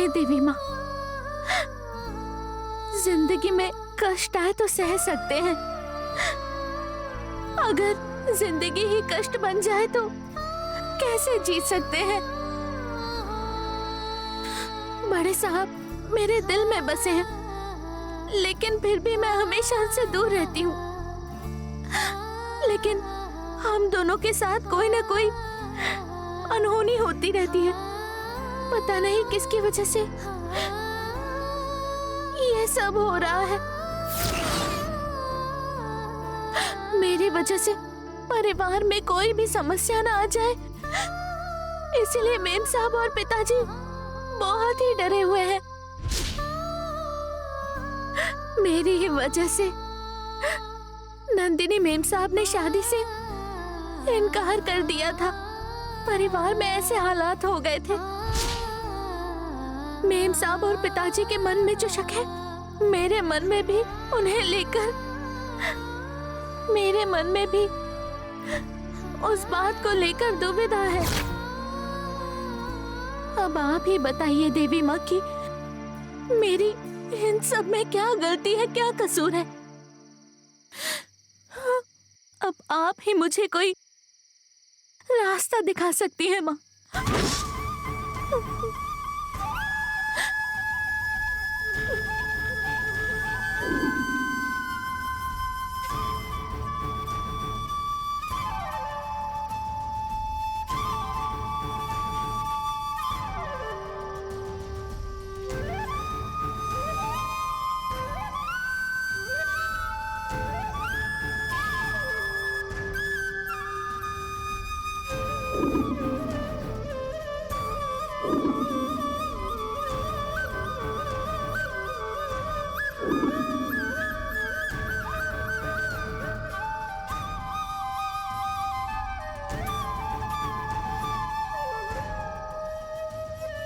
हे देवी माँ, जिंदगी में कष्ट आए तो सह सकते हैं, अगर जिंदगी ही कष्ट बन जाए तो कैसे जी सकते हैं। बड़े साहब मेरे दिल में बसे हैं, लेकिन फिर भी मैं हमेशा उनसे दूर रहती हूँ। लेकिन हम दोनों के साथ कोई ना कोई अनहोनी होती रहती है, पता नहीं किसकी वजह से ये सब हो रहा है। मेरी वजह से परिवार में कोई भी समस्या ना आ जाए, इसलिए मेम साहब और पिताजी बहुत ही डरे हुए हैं। मेरी ही वजह से नंदिनी मेम साहब ने शादी से इनकार कर दिया था। परिवार में ऐसे हालात हो गए थे। मेम साहब और पिताजी के मन में जो शक है, मेरे मन में भी उन्हें लेकर, मेरे मन में भी उस बात को लेकर दुविधा है। अब आप ही बताइए देवी माँ की मेरी इन सब में क्या गलती है, क्या कसूर है। अब आप ही मुझे कोई रास्ता दिखा सकती है माँ।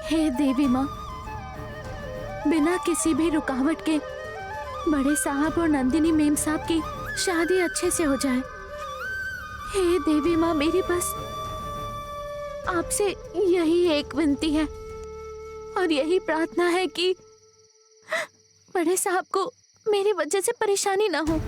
हे देवी माँ, बिना किसी भी रुकावट के बड़े साहब और नंदिनी मेम साहब की शादी अच्छे से हो जाए। हे देवी माँ, मेरी बस आपसे यही एक विनती है और यही प्रार्थना है कि बड़े साहब को मेरी वजह से परेशानी ना हो।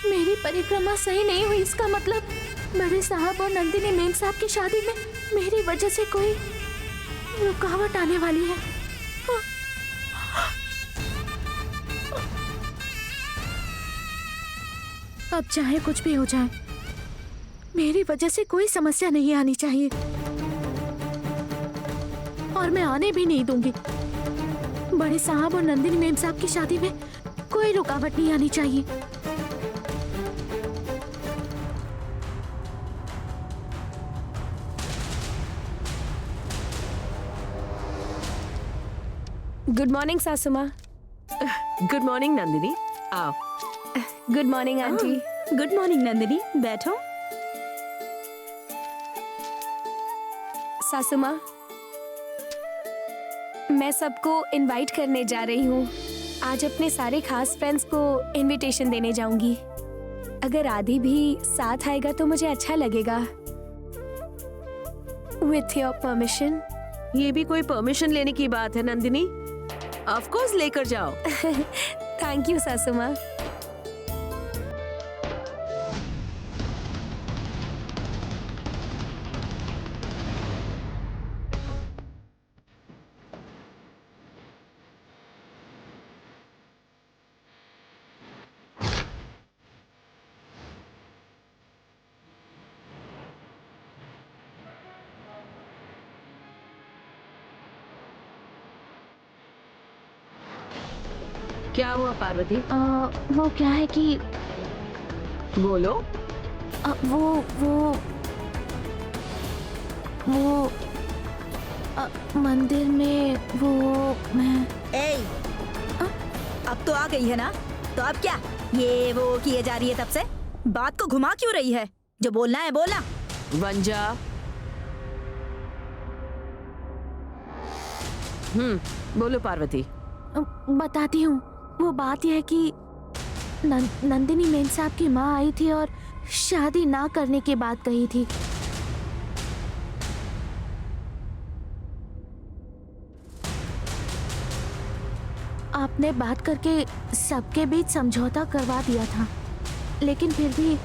मेरी परिक्रमा सही नहीं हुई, इसका मतलब बड़े साहब और नंदिनी मेम साहब की शादी में मेरी वजह से कोई रुकावट आने वाली है। अब चाहे कुछ भी हो जाए, मेरी वजह से कोई समस्या नहीं आनी चाहिए और मैं आने भी नहीं दूंगी। बड़े साहब और नंदिनी मेम साहब की शादी में कोई रुकावट नहीं आनी चाहिए। गुड मॉर्निंग सासू माँ। गुड मॉर्निंग नंदिनी, आओ। Good morning aunty. Good morning Nandini, बैठो। सासू माँ, मैं सबको इनवाइट करने जा रही हूँ। आज अपने सारे खास फ्रेंड्स को इनविटेशन देने जाऊंगी। अगर आदि भी साथ आएगा तो मुझे अच्छा लगेगा। With your permission. ये भी कोई परमिशन लेने की बात है नंदिनी? ऑफ कोर्स लेकर जाओ। थैंक यू सासू माँ। क्या हुआ पार्वती? वो क्या है कि बोलो। वो मंदिर में वो मैं ए, अब तो आ गई है ना, तो अब क्या ये वो किए जा रही है तब से? बात को घुमा क्यों रही है? जो बोलना है बोलना। वंजा। बोलो पार्वती। बताती हूँ। वो बात यह है कि नंदिनी मेम साहब की माँ आई थी और शादी ना करने की बात कही थी। आपने बात करके सबके बीच समझौता करवा दिया था, लेकिन फिर भी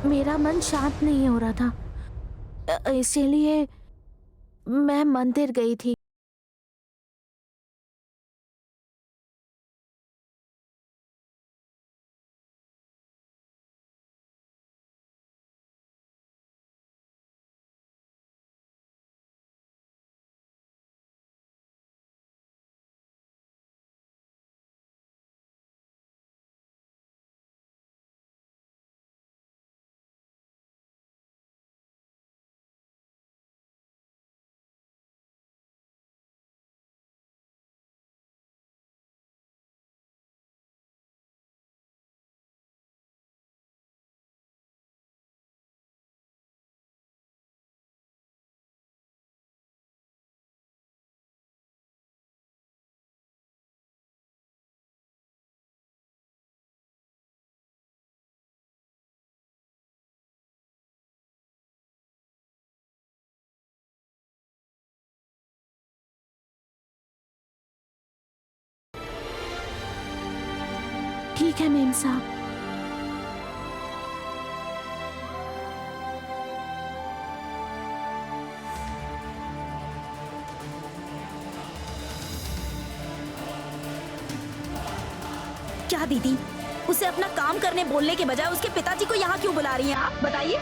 मेरा मन शांत नहीं हो रहा था, इसीलिए मैं मंदिर गई थी। ठीक है मेम साहब। क्या दीदी, उसे अपना काम करने बोलने के बजाय उसके पिताजी को यहाँ क्यों बुला रही हैं आप? बताइए।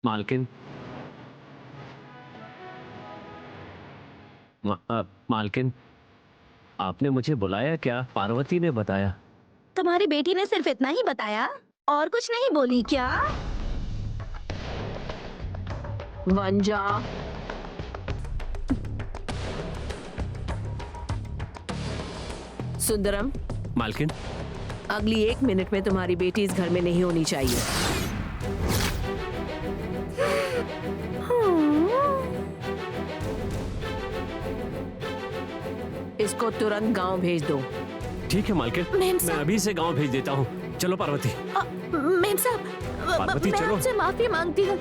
मालकिन, मालकिन, आपने मुझे बुलाया क्या? पार्वती ने बताया। तुम्हारी बेटी ने सिर्फ इतना ही बताया और कुछ नहीं बोली क्या? वंजा। सुंदरम। मालकिन, अगली 1 मिनट में तुम्हारी बेटी इस घर में नहीं होनी चाहिए। इसको तुरंत गांव भेज दो। ठीक है मालकिन, मेम मैं साहब। अभी से गांव भेज देता हूँ। चलो पार्वती। मेम साहब, पार्वती, मैं चलो। आपसे माफी मांगती हूँ।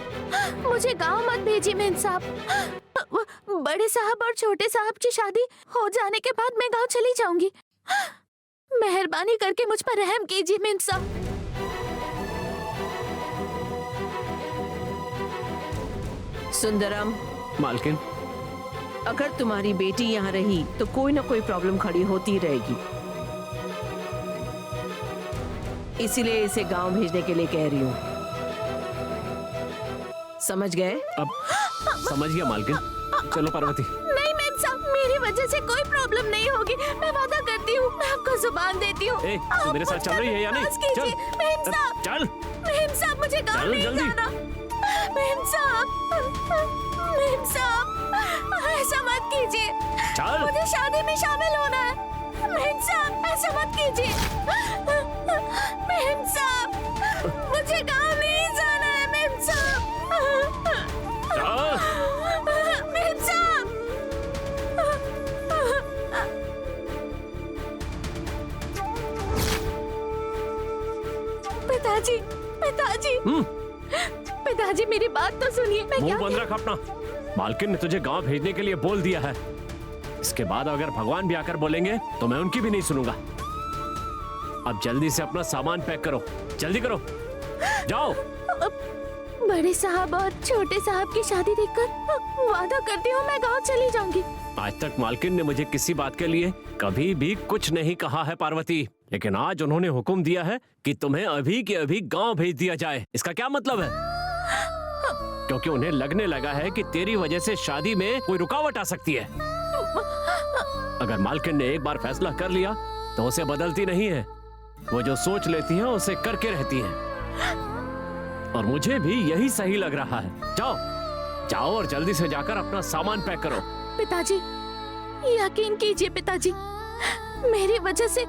मुझे गांव मत भेजिए मेम साहब। बड़े साहब और छोटे साहब की शादी हो जाने के बाद मैं गांव चली जाऊंगी। मेहरबानी करके मुझ पर रहम कीजिए मेम साहब। सुंदरम, मालकिन, अगर तुम्हारी बेटी यहाँ रही तो कोई ना कोई प्रॉब्लम खड़ी होती रहेगी, इसीलिए इसे गांव भेजने के लिए कह रही हूँ। समझ गए? अब समझ गया मालकिन। चलो पार्वती। नहीं मेम साहब, मेरी वजह से कोई प्रॉब्लम नहीं होगी। मैं वादा करती हूँ, मैं आपको जुबान देती हूँ। ए, तू मेरे साथ चल रही है या नहीं? चल। मेम साहब, चल। मेम साहब, मुझे गांव चल, नहीं जल्दी। जाना। मेम साहब, मेम साहब, ऐसा मत कीजिए। चल। मुझे शादी में शामिल होना है। मेम साहब, ऐसा मत कीजिए। मेम साहब, मुझे गांव नहीं जाना है मेम साहब। चल। मेम साहब। पिताजी, पिताजी, पिताजी, मेरी बात तो सुनिए। मैं मुंह क्या बंद रख अपना। मालकिन ने तुझे गांव भेजने के लिए बोल दिया है। इसके बाद अगर भगवान भी आकर बोलेंगे तो मैं उनकी भी नहीं सुनूंगा। अब जल्दी से अपना सामान पैक करो, जल्दी करो, जाओ। बड़े साहब और छोटे साहब की शादी देखकर वादा करती हूँ मैं गांव चली जाऊंगी। आज तक मालकिन ने मुझे किसी बात के लिए कभी भी कुछ नहीं कहा है पार्वती। लेकिन आज उन्होंने हुक्म दिया है कि तुम्हें अभी के अभी गांव भेज दिया जाए। इसका क्या मतलब है? क्योंकि उन्हें लगने लगा है कि तेरी वजह से शादी में कोई रुकावट आ सकती है। अगर मालकिन ने एक बार फैसला कर लिया तो उसे बदलती नहीं है। वो जो सोच लेती है उसे करके रहती है। और मुझे भी यही सही लग रहा है। जाओ जाओ और जल्दी से जाकर अपना सामान पैक करो। पिताजी, यकीन कीजिए पिताजी, मेरी वजह से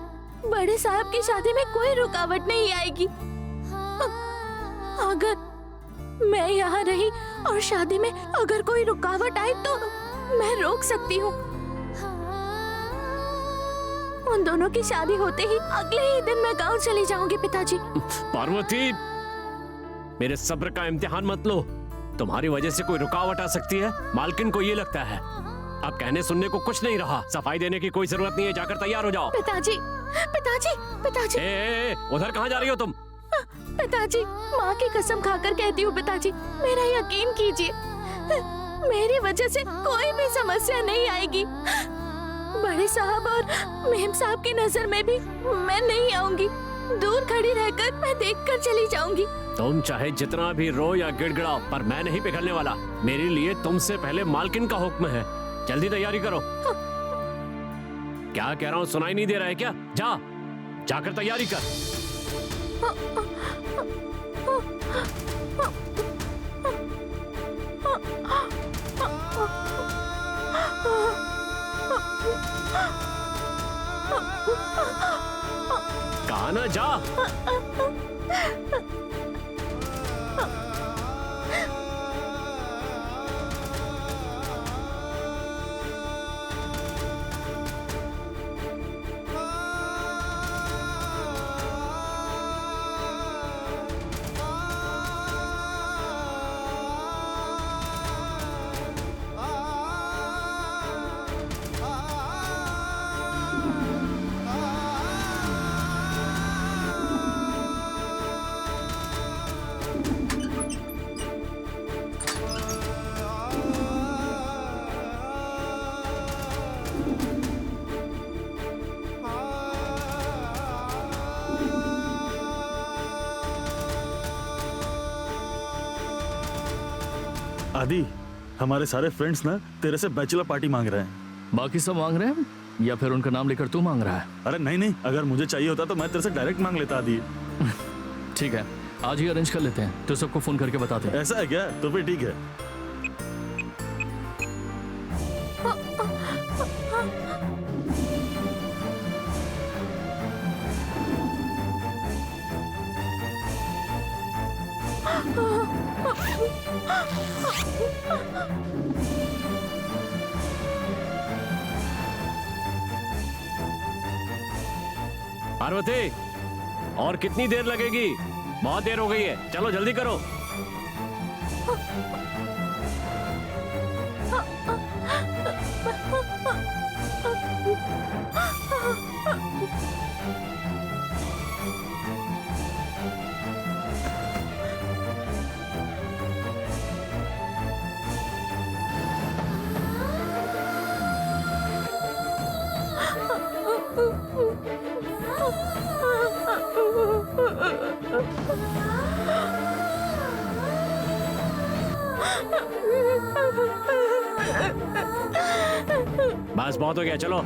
बड़े साहब की शादी में कोई रुकावट नहीं आएगी। अगर मैं यहाँ रही और शादी में अगर कोई रुकावट आए तो मैं रोक सकती हूँ। उन दोनों की शादी होते ही अगले ही दिन मैं गांव चली जाऊंगी पिताजी। पार्वती, मेरे सब्र का इम्तिहान मत लो। तुम्हारी वजह से कोई रुकावट आ सकती है, मालकिन को ये लगता है। अब कहने सुनने को कुछ नहीं रहा। सफाई देने की कोई जरूरत नहीं है, जाकर तैयार हो जाओ। पिताजी, पिताजी, पिताजी। उधर कहाँ जा रही हो तुम? पिताजी, माँ की कसम खाकर कहती हूँ पिताजी, मेरा यकीन कीजिए, मेरी वजह से कोई भी समस्या नहीं आएगी। बड़े साहब और मेम साहब की नजर में भी मैं नहीं आऊंगी। दूर खड़ी रहकर मैं देखकर चली जाऊंगी। तुम चाहे जितना भी रो या गिड़गिड़ाओ, पर मैं नहीं पिघलने वाला। मेरे लिए तुमसे पहले मालकिन का हुक्म है। जल्दी तैयारी करो। क्या कह रहा हूँ, सुनाई नहीं दे रहा है क्या? जा, जाकर तैयारी कर। कहा ना, जा। आदि, हमारे सारे फ्रेंड्स ना तेरे से बैचलर पार्टी मांग रहे हैं। बाकी सब मांग रहे हैं या फिर उनका नाम लेकर तू मांग रहा है? अरे नहीं नहीं, अगर मुझे चाहिए होता तो मैं तेरे से डायरेक्ट मांग लेता आदि। ठीक है, आज ही अरेंज कर लेते हैं, तो सबको फोन करके बताते हैं। ऐसा है क्या? तो फिर ठीक है। पार्वती, और कितनी देर लगेगी? बहुत देर हो गई है, चलो जल्दी करो। बस बहुत हो गया, चलो।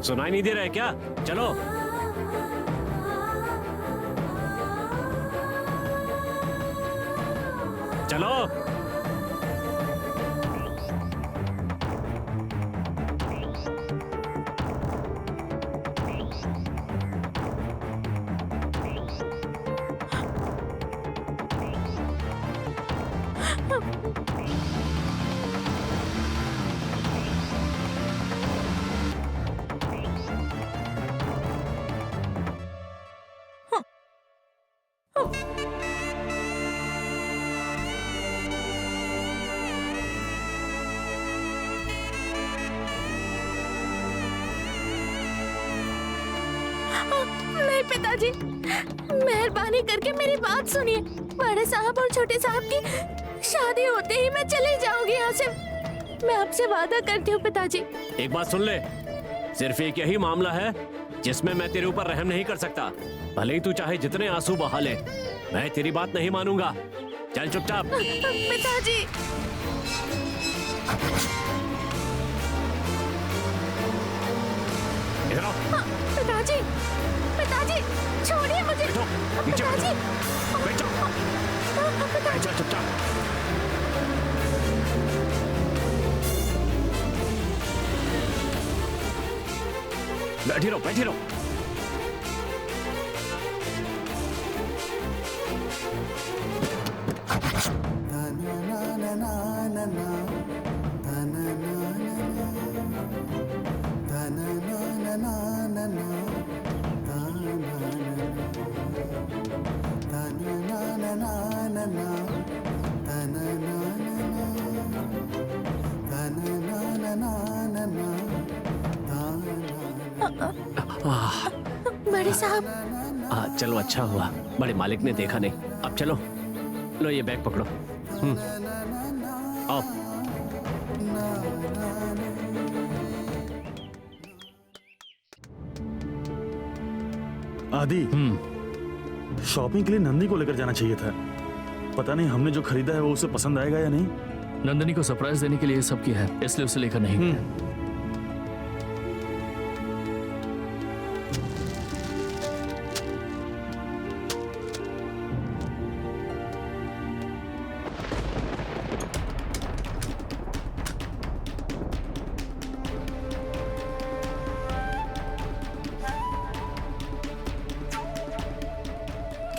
सुनाई नहीं दे रहा है क्या? चलो। चलो। नहीं पिताजी, मेहरबानी करके मेरी बात सुनिए। बड़े साहब और छोटे साहब की शादी होते ही मैं चली जाऊंगी यहाँ से। मैं आपसे वादा करती हूँ पिताजी। एक बात सुन ले, सिर्फ एक यही मामला है जिसमें मैं तेरे ऊपर रहम नहीं कर सकता। भले ही तू चाहे जितने आंसू बहा ले, मैं तेरी बात नहीं मानूंगा। चल चुपचाप। पिताजी, इधर आओ। पिताजी, पिताजी, छोड़िए मुझे। बैठो, नीचे पिताजी, बैठ जाओ। बैठ जा चुपचाप। बैठी रहो, बैठी रहो। बड़े साहब, चलो अच्छा हुआ, बड़े मालिक ने देखा नहीं। अब चलो, लो ये बैग पकड़ो। आओ। आदि, शॉपिंग के लिए नंदी को लेकर जाना चाहिए था। पता नहीं हमने जो खरीदा है वो उसे पसंद आएगा या नहीं। नंदिनी को सरप्राइज देने के लिए सब किया है, इसलिए उसे लेकर नहीं गए।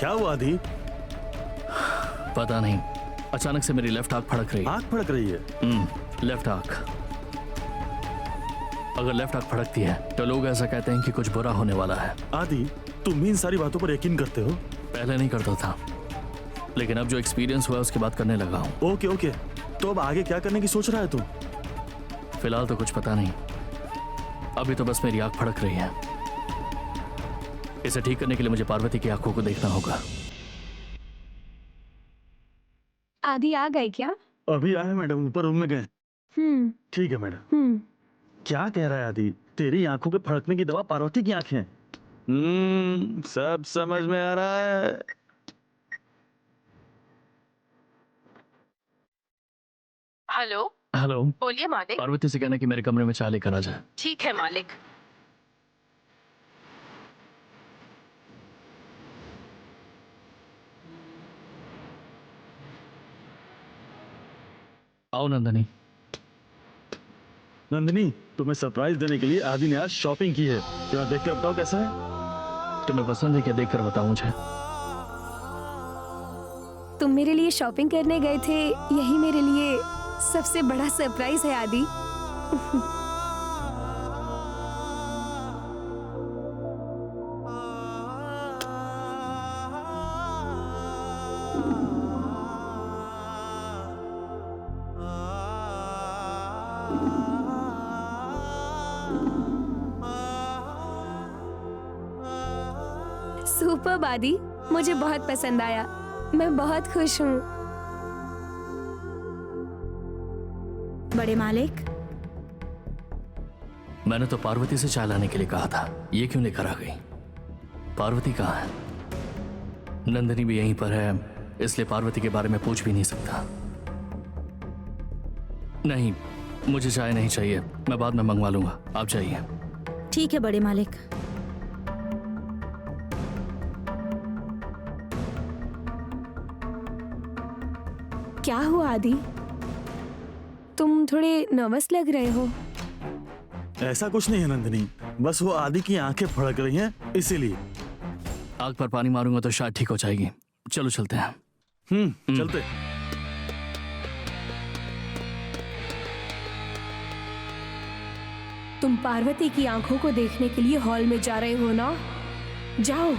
क्या हुआ आदि? पता नहीं, अचानक से मेरी लेफ्ट आंख फड़क रही है। आंख फड़क रही है? लेफ्ट आंख। अगर लेफ्ट आंख फड़कती है तो लोग ऐसा कहते हैं कि कुछ बुरा होने वाला है। आदि, तुम इन सारी बातों पर यकीन करते हो? पहले नहीं करता था, लेकिन अब जो एक्सपीरियंस हुआ उसके बाद करने लगा हूँ। ओके ओके, तो अब आगे क्या करने की सोच रहा है तू? फिलहाल तो कुछ पता नहीं, अभी तो बस मेरी आंख फड़क रही है। इसे ठीक करने के लिए मुझे पार्वती की आंखों को देखना होगा। आदि आ गए क्या? अभी आए मैडम, ऊपर रूम में गए। ठीक है मैडम। क्या कह रहा है आदि? तेरी आंखों के फड़कने की दवा पार्वती की आंखें। सब समझ में आ रहा है। हेलो हेलो, बोलिए मालिक। पार्वती से कहना कि मेरे कमरे में चाय लेकर आ जाए। ठीक है मालिक। आओ नंदनी। नंदिनी, तुम्हें सरप्राइज देने के लिए आदि ने आज शॉपिंग की है। जरा देख कर बताओ कैसा है। तुम्हें पसंद है क्या? देख कर बताओ मुझे। तुम मेरे लिए शॉपिंग करने गए थे, यही मेरे लिए सबसे बड़ा सरप्राइज है आदि। सुपर आदि, मुझे बहुत पसंद आया। मैं बहुत खुश हूँ। बड़े मालिक, मैंने तो पार्वती से चाय लाने के लिए कहा था, ये क्यों लेकर आ गई? पार्वती कहाँ है? नंदिनी भी यहीं पर है, इसलिए पार्वती के बारे में पूछ भी नहीं सकता। नहीं, मुझे चाय नहीं चाहिए, मैं बाद में मंगवा लूंगा, आप जाइए। ठीक है बड़े मालिक। क्या हुआ आदि? तुम थोड़े नर्वस लग रहे हो। ऐसा कुछ नहीं है नंदिनी, बस वो आदि की आंखें फड़क रही हैं, इसीलिए। आग पर पानी मारूंगा तो शायद ठीक हो जाएगी। चलो चलते हैं। चलते। तुम पार्वती की आंखों को देखने के लिए हॉल में जा रहे हो ना? जाओ,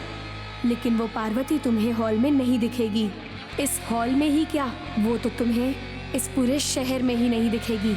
लेकिन वो पार्वती तुम्हें हॉल में नहीं दिखेगी। इस हॉल में ही क्या, वो तो तुम्हें इस पूरे शहर में ही नहीं दिखेगी।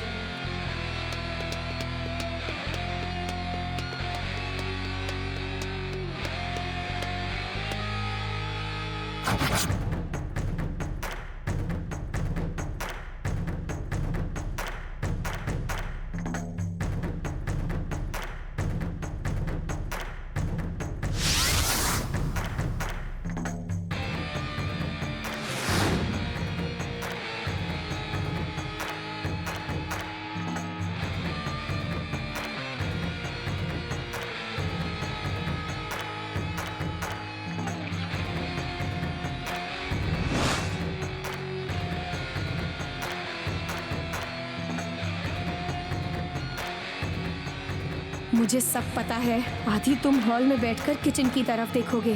मुझे सब पता है। आदि, तुम हॉल में बैठकर किचन की तरफ देखोगे,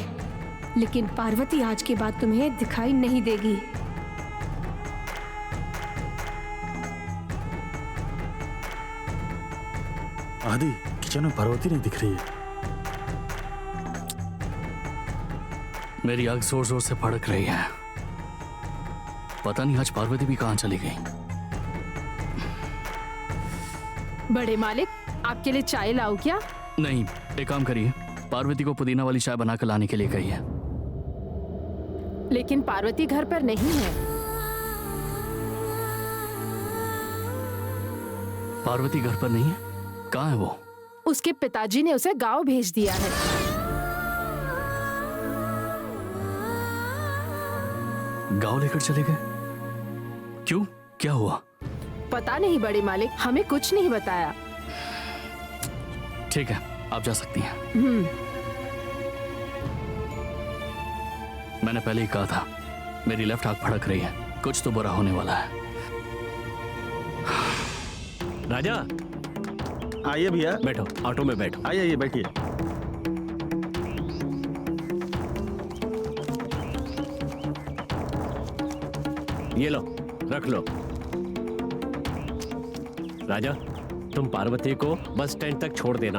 लेकिन पार्वती आज के बाद तुम्हें दिखाई नहीं देगी। आदि, किचन में पार्वती नहीं दिख रही है। मेरी आग जोर जोर से भड़क रही है। पता नहीं आज पार्वती भी कहां चली गई। बड़े मालिक, आपके लिए चाय लाऊं क्या? नहीं, एक काम करिए, पार्वती को पुदीना वाली चाय बनाकर लाने के लिए कही है। लेकिन पार्वती घर पर नहीं है। पार्वती घर पर नहीं है? कहाँ है वो? उसके पिताजी ने उसे गांव भेज दिया है। गांव लेकर चले गए? क्यों, क्या हुआ? पता नहीं बड़े मालिक, हमें कुछ नहीं बताया। ठीक है, आप जा सकती हैं। मैंने पहले ही कहा था, मेरी लेफ्ट आंख भड़क रही है, कुछ तो बुरा होने वाला है। राजा, आइए भैया, बैठो, ऑटो में बैठो। आइए आइए, बैठिए। ये लो, रख लो। राजा, तुम पार्वती को बस स्टैंड तक छोड़ देना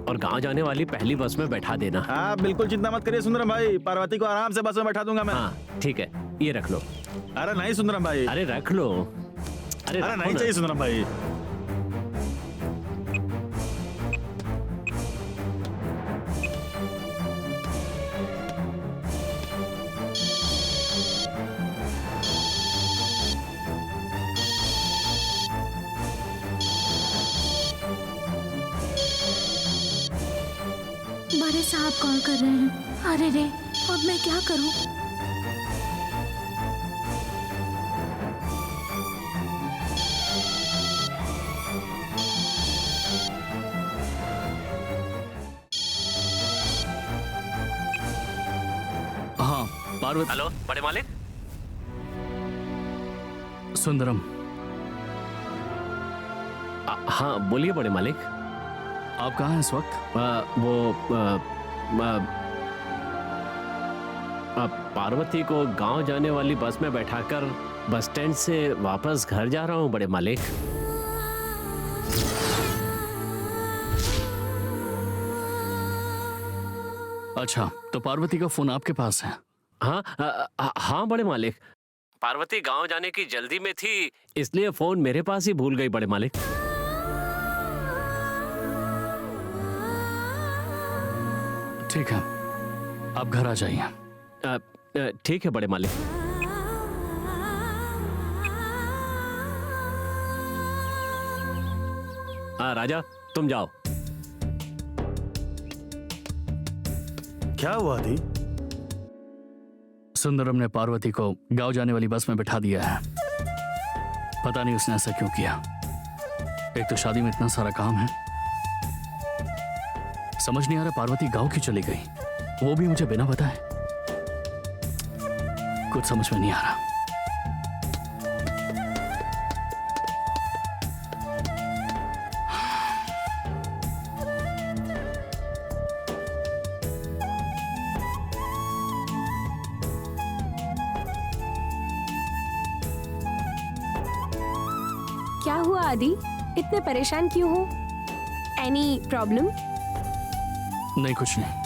और गांव जाने वाली पहली बस में बैठा देना। हाँ, बिल्कुल चिंता मत करिए सुंदरम भाई, पार्वती को आराम से बस में बैठा दूंगा मैं। हाँ ठीक है, ये रख लो। अरे नहीं सुंदरम भाई, अरे रख लो। अरे रखो नहीं ना। चाहिए सुंदरम भाई। बड़े साहब कॉल कर रहे हैं। अरे रे, अब मैं क्या करूं? हाँ, पार्वती। हेलो बड़े मालिक। सुंदरम। हाँ बोलिए बड़े मालिक। आप कहाँ हैं इस वक्त? पार्वती को गांव जाने वाली बस में बैठाकर बस स्टैंड से वापस घर जा रहा हूँ बड़े मालिक। अच्छा, तो पार्वती का फोन आपके पास है? हाँ बड़े मालिक, पार्वती गांव जाने की जल्दी में थी, इसलिए फोन मेरे पास ही भूल गई बड़े मालिक। ठीक है, आप घर आ जाइए। ठीक है बड़े मालिक। राजा तुम जाओ। क्या हुआ थी? सुंदरम ने पार्वती को गांव जाने वाली बस में बिठा दिया है। पता नहीं उसने ऐसा क्यों किया। एक तो शादी में इतना सारा काम है, समझ नहीं आ रहा पार्वती गांव क्यों चली गई, वो भी मुझे बिना बताए। कुछ समझ में नहीं आ रहा। क्या हुआ आदि, इतने परेशान क्यों हो? Any problem? नहीं, कुछ नहीं।